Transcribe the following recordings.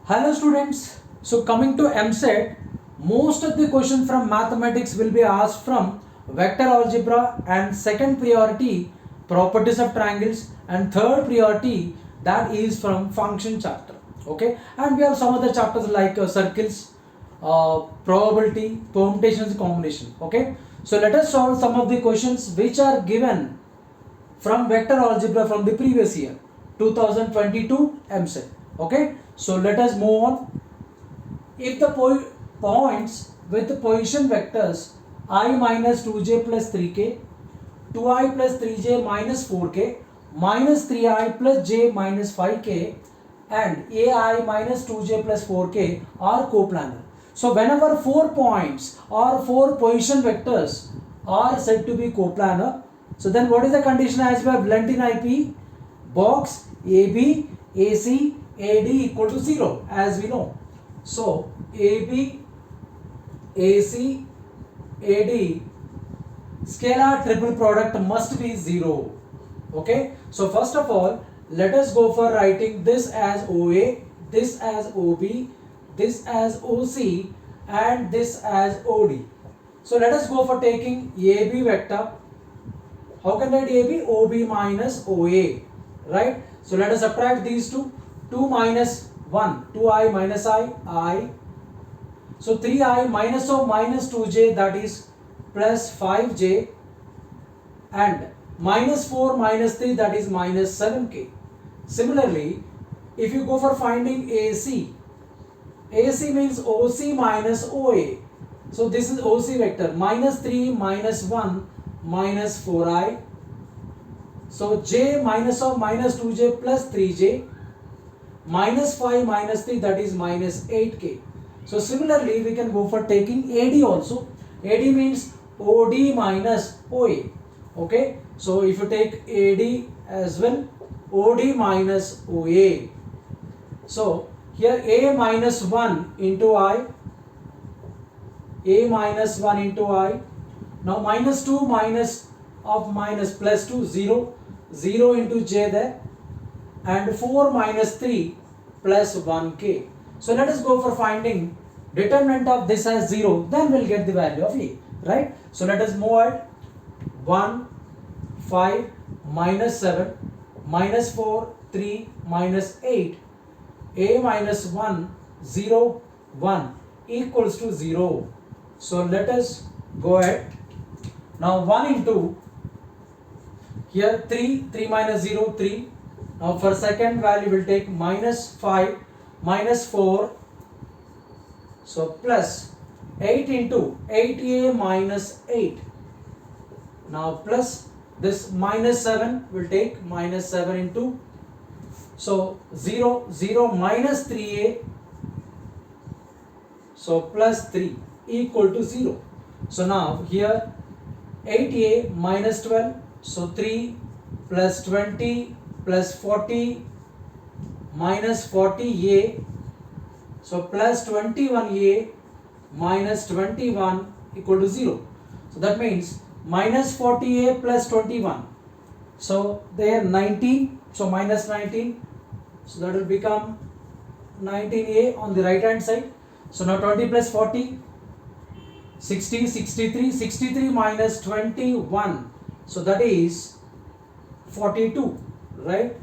Hello students, so coming to MSET, most of the questions from mathematics will be asked from vector algebra, and second priority properties of triangles, and third priority that is from function chapter. Okay, and we have some other chapters like circles, probability, permutations, combination. Okay, so let us solve some of the questions which are given from vector algebra from the previous year 2022 MSET. Okay, so let us move on. If the points with the position vectors I minus 2j plus 3k, 2i plus 3j minus 4k, minus 3i plus j minus 5k, and ai minus 2j plus 4k are coplanar. So whenever 4 points or 4 position vectors are said to be coplanar, so then what is the condition as we have learnt in IP? Box AB, AC, AD equal to 0 as we know. So AB, AC, AD scalar triple product must be 0. Okay, so first of all let us go for writing this as OA, this as OB, this as OC, and this as OD. So let us go for taking AB vector. How can write AB? OB minus OA, right? So let us subtract these two. 2 minus 1, 2i minus I. So 3i minus of minus 2j, that is plus 5j, and minus 4 minus 3, that is minus 7k. Similarly, if you go for finding AC means OC minus OA. So this is OC vector, minus 3 minus 1 minus 4i. So j minus of minus 2j plus 3j, minus 5 minus 3, that is minus 8k. So similarly we can go for taking AD also. AD means OD minus OA. Okay, so if you take AD as well, OD minus OA. So here A minus 1 into I, A minus 1 into I. Now minus 2 minus of minus plus 2, 0, 0 into j there, and 4 minus 3 plus 1k. So let us go for finding determinant of this as 0, then we'll get the value of A, right? So let us move at 1, 5, minus 7, minus 4, 3, minus 8, A minus 1, 0, 1 equals to 0. So let us go ahead. Now 1 into here 3 minus 0, 3. Now for second value we'll take minus 5, minus 4. So plus 8 into 8a minus 8. Now plus this minus 7 will take minus 7 into. So 0, 0 minus 3a. So plus 3 equal to 0. So now here 8a minus 12. So 3 plus 20 plus 40 minus 40a. So plus 21a minus 21 equal to 0. So that means minus 40a plus 21. So there 19. So minus 19. So that will become 19a on the right hand side. So now 20 plus 40, 60, 63, 63 minus 21. So that is 42, right?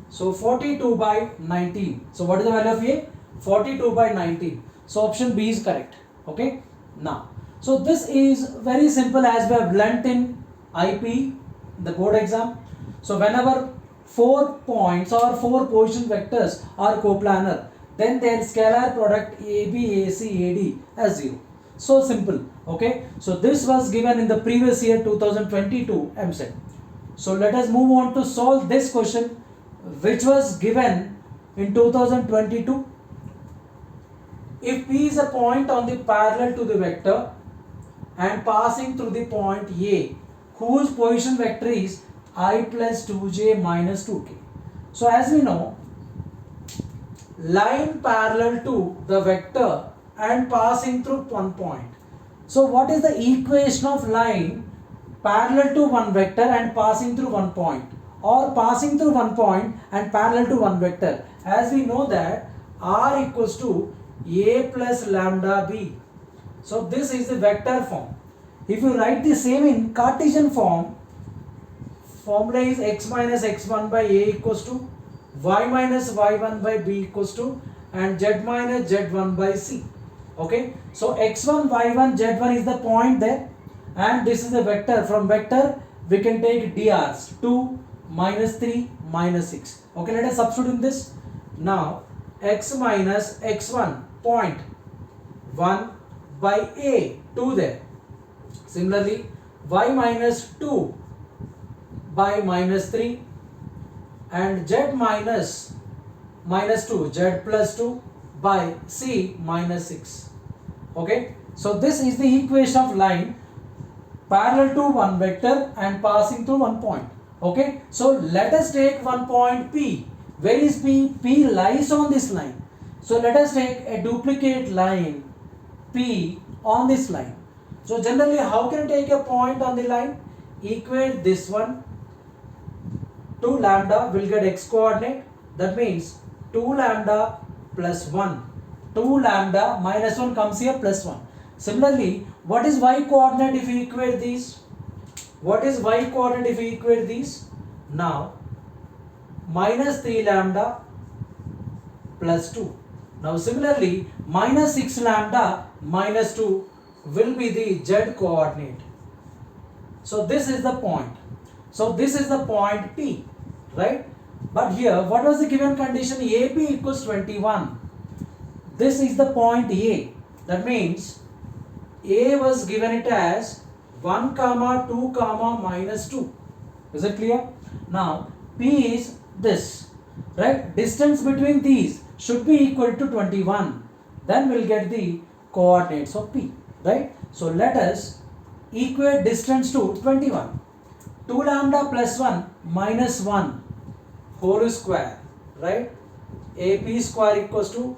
So 42 by 19. So what is the value of A? 42 by 19. So option B is correct. Okay. Now, so this is very simple as we have learnt in IP, the board exam. So whenever 4 points or 4 position vectors are coplanar, then their scalar product AB, AC, AD as 0. So simple. Okay. So this was given in the previous year 2022 MSET. So let us move on to solve this question which was given in 2022. If P is a point on the parallel to the vector and passing through the point A whose position vector is I plus 2j minus 2k. So as we know, line parallel to the vector and passing through one point. So what is the equation of line parallel to one vector and passing through one point, or passing through one point and parallel to one vector? As we know that R equals to A plus lambda B. So this is the vector form. If you write the same in Cartesian form, formula is x minus x1 by A equals to y minus y1 by B equals to and z minus z1 by C. Okay, so x1, y1, z1 is the point there, and this is the vector. From vector we can take dr's 2, minus 3, minus 6. Okay, let us substitute in this. Now x minus x1 point 1 by A, 2 there. Similarly y minus 2 by minus 3 and z minus 2, z plus 2 by C minus 6. Okay, so this is the equation of line parallel to one vector and passing through one point. Okay, so let us take one point P. Where is P? P lies on this line. So let us take a duplicate line P on this line. So generally, how can I take a point on the line? Equate this one. 2 lambda will get x coordinate. That means 2 lambda plus 1. 2 lambda minus 1 comes here plus 1. Similarly, what is y coordinate if we equate these? What is y coordinate if we equate these? Now, minus 3 lambda plus 2. Now similarly, minus 6 lambda minus 2 will be the z coordinate. So this is the point. So this is the point P, right? But here, what was the given condition? AP equals 21. This is the point A. That means A was given it as 1 comma 2 comma minus 2. Is it clear? Now P is this, right? Distance between these should be equal to 21. Then we'll get the coordinates of P, right? So let us equate distance to 21. 2 lambda plus 1 minus 1 whole square, right? AP square equals to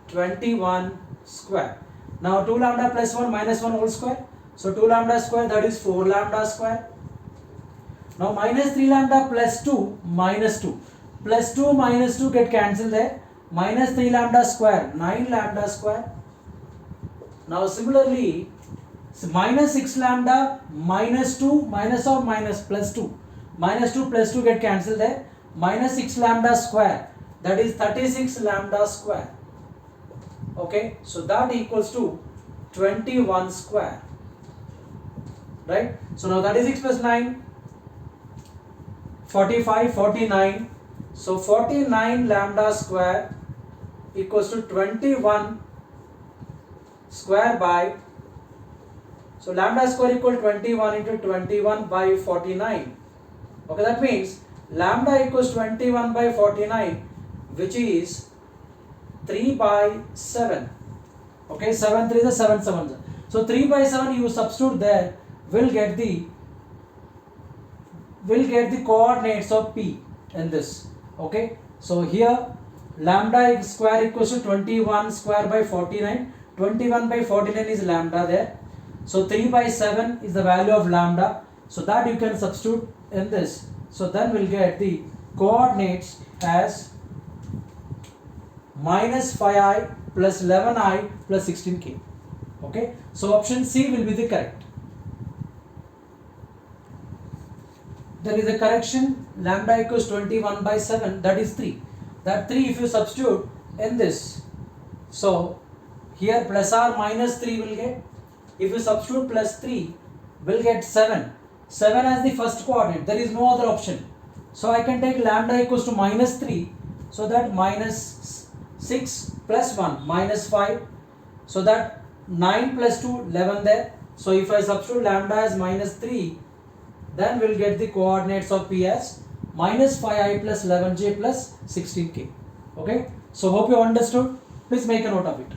21 square. Now 2 lambda plus 1 minus 1 whole square. So 2 lambda square, that is 4 lambda square. Now minus 3 lambda plus 2 minus 2. Plus 2 minus 2 get cancelled there. Minus 3 lambda square, 9 lambda square. Now similarly, minus 6 lambda minus 2 minus or minus plus 2. Minus 2 plus 2 get cancelled there. Minus 6 lambda square, that is 36 lambda square. Okay, so that equals to 21 square, right? So now 36 plus 9, 45, 49. So 49 lambda square equals to 21 square by, so lambda square equal 21 into 21 by 49. Okay, that means lambda equals 21 by 49, which is 3 by 7. Okay, 7 3 is 7 7. So 3 by 7 you substitute there, will get the coordinates of P in this. Okay, so here lambda square equals to 21 square by 49. 21 by 49 is lambda there. So 3 by 7 is the value of lambda. So that you can substitute in this. So then we'll get the coordinates as minus 5i plus 11i plus 16k. Okay, so option C will be the correct. There is a correction. Lambda equals 21 by 7, that is 3. That 3 if you substitute in this, so here plus or minus 3 will get. If you substitute plus 3, will get 7. 7 as the first coordinate, there is no other option. So I can take lambda equals to minus 3, so that minus 6 plus 1 minus 5, so that 9 plus 2 11 there. So if I substitute lambda as minus 3, then we'll get the coordinates of P as minus 5i plus 11j plus 16k. Okay, so hope you understood. Please make a note of it.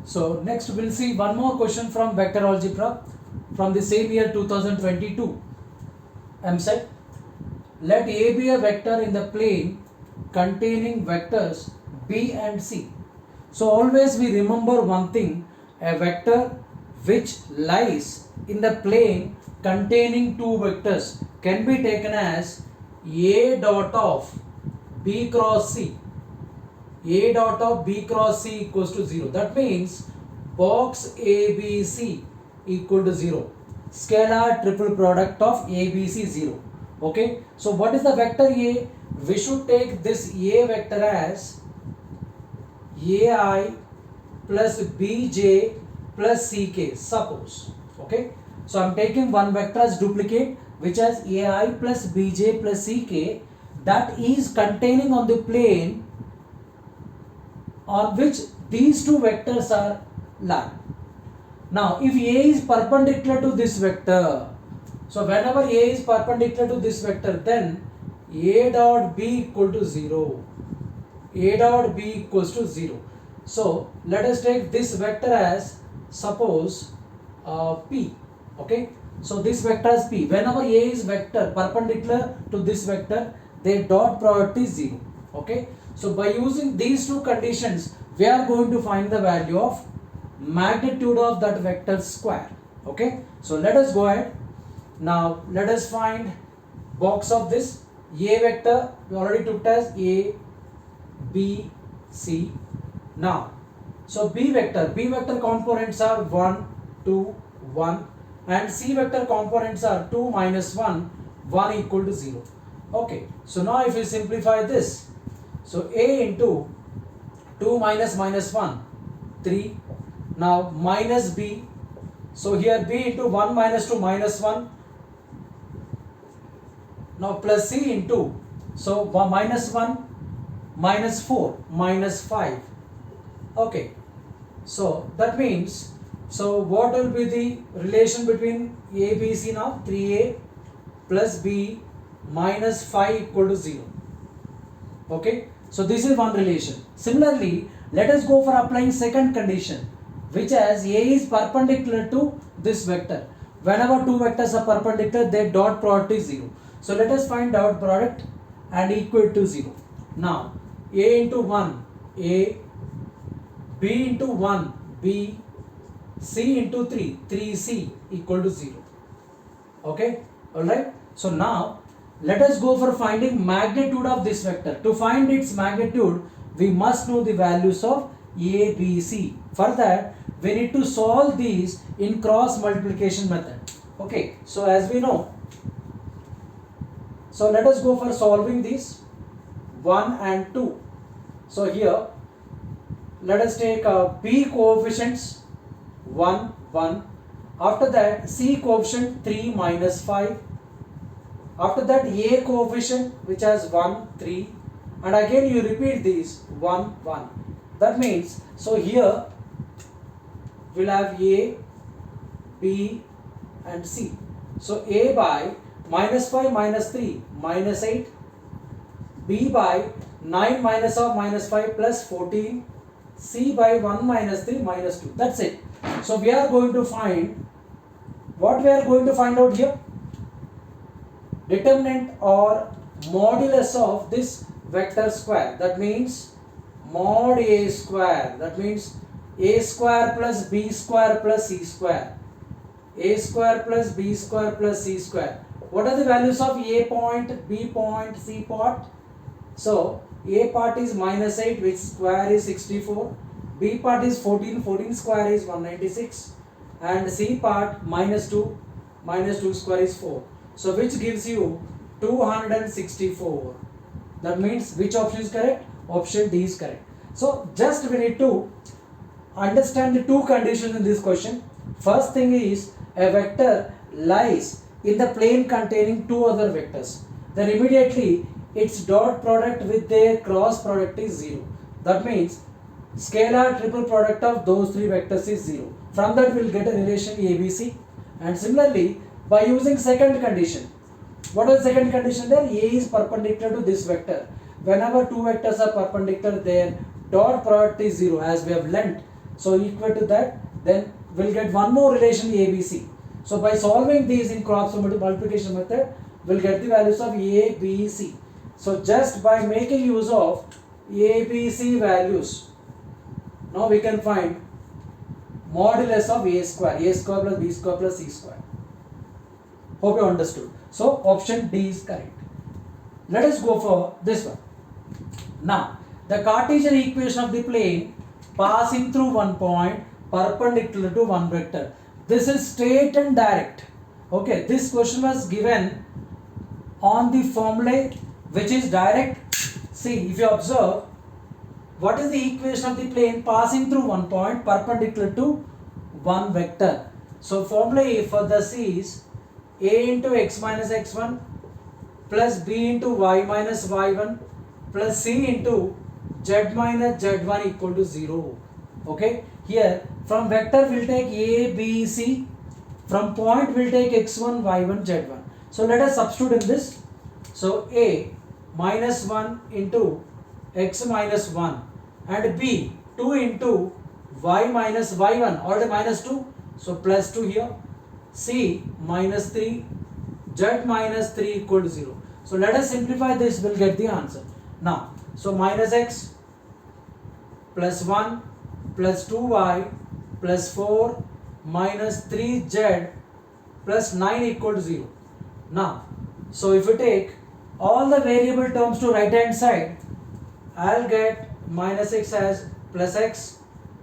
So next we'll see one more question from vector algebra from the same year 2022 MSET. Let A be a vector in the plane containing vectors B and C. So always we remember one thing, a vector which lies in the plane containing two vectors can be taken as A dot of B cross C. A dot of B cross C equals to 0. That means box ABC equal to 0. Scalar triple product of ABC 0. Okay. So what is the vector A? We should take this A vector as AI plus BJ plus CK, suppose. Okay. So I am taking one vector as duplicate, which has AI plus BJ plus CK, that is containing on the plane on which these two vectors are lying. Now if A is perpendicular to this vector, so whenever A is perpendicular to this vector, then A dot B equal to 0. A dot B equals to 0. So let us take this vector as, suppose, P. Okay. So this vector is P. Whenever A is vector perpendicular to this vector, their dot product is 0. Okay. So by using these two conditions, we are going to find the value of magnitude of that vector square. Okay. So let us go ahead. Now let us find box of this A vector. We already took it as A, B, C. Now, so B vector components are 1, 2, 1, and C vector components are 2 minus 1, 1 equal to 0. Okay, so now if you simplify this, so A into 2 minus 1, 3. Now minus B, so here B into 1 minus 2 minus 1. Now plus C into, so minus 1 minus 4 minus 5. Okay, so that means, so what will be the relation between A, B, C now? 3A plus B minus 5 equal to 0. Okay, so this is one relation. Similarly, let us go for applying second condition, which as A is perpendicular to this vector. Whenever two vectors are perpendicular, their dot product is 0. So let us find dot product and equal to 0. Now A into 1, A, B into 1, B, C into 3, 3C equal to 0. Okay, alright. So now let us go for finding magnitude of this vector. To find its magnitude, we must know the values of A, B, C. For that, we need to solve these in cross multiplication method. Okay, so as we know, so let us go for solving these 1 and 2. So here, let us take B coefficients 1, 1. After that, C coefficient 3 minus 5. After that, A coefficient which has 1, 3. And again you repeat these 1, 1. That means, so here we'll have A, B and C. So A by minus 5 minus 3 minus 8. B by 9 minus of minus 5 plus 14. C by 1 minus 3 minus 2. That's it. So we are going to find, what we are going to find out here? Determinant or modulus of this vector square. That means mod A square. That means A square plus B square plus C square. A square plus B square plus C square. What are the values of A point, B point, C point? So A part is minus 8, which square is 64. B part is 14, 14 square is 196. And C part minus 2 square is 4. So which gives you 264. That means which option is correct? Option D is correct. So just we need to understand the two conditions in this question. First thing is, a vector lies in the plane containing two other vectors. Then immediately its dot product with their cross product is 0. That means scalar triple product of those three vectors is 0. From that we will get a relation ABC. And similarly, by using second condition, what is the second condition there? A is perpendicular to this vector. Whenever two vectors are perpendicular, their dot product is 0 as we have learnt. So equal to that, then we will get one more relation ABC. So by solving these in cross multiplication method, we will get the values of A, B, C. So just by making use of A, B, C values, now we can find modulus of A square plus B square plus C square. Hope you understood. So option D is correct. Let us go for this one. Now, the Cartesian equation of the plane passing through one point perpendicular to one vector. This is straight and direct. Okay, this question was given on the formula which is direct. See, if you observe, what is the equation of the plane passing through one point perpendicular to one vector? So, formula for this is a into x minus x1 plus b into y minus y1 plus c into z minus z1 equal to 0. Okay, here from vector we'll take a, b, c. From point we'll take x1, y1, z1. So let us substitute in this. So a minus 1 into x minus 1 and b 2 into y minus y1, already minus 2. So plus 2 here. C minus 3, z minus 3 equal to 0. So let us simplify this, we'll get the answer. Now, so minus x plus 1 plus 2y plus 4 minus 3z plus 9 equal to 0. Now, so if you take all the variable terms to right hand side, I'll get minus x as plus x,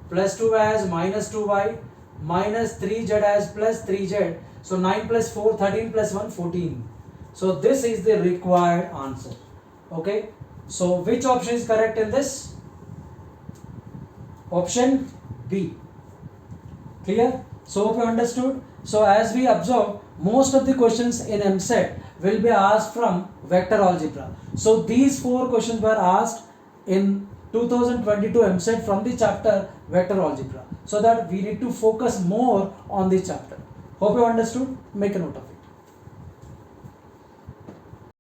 plus 2 as minus 2y, minus 3z as plus 3z. So 9 plus 4, 13 plus 1, 14. So this is the required answer. Okay. So which option is correct in this? Option B. Clear? So hope you understood. So as we observe, most of the questions in EAMCET will be asked from vector algebra. So these 4 questions were asked in 2022 EAMCET from the chapter vector algebra. So that we need to focus more on the chapter. Hope you understood. Make a note of it.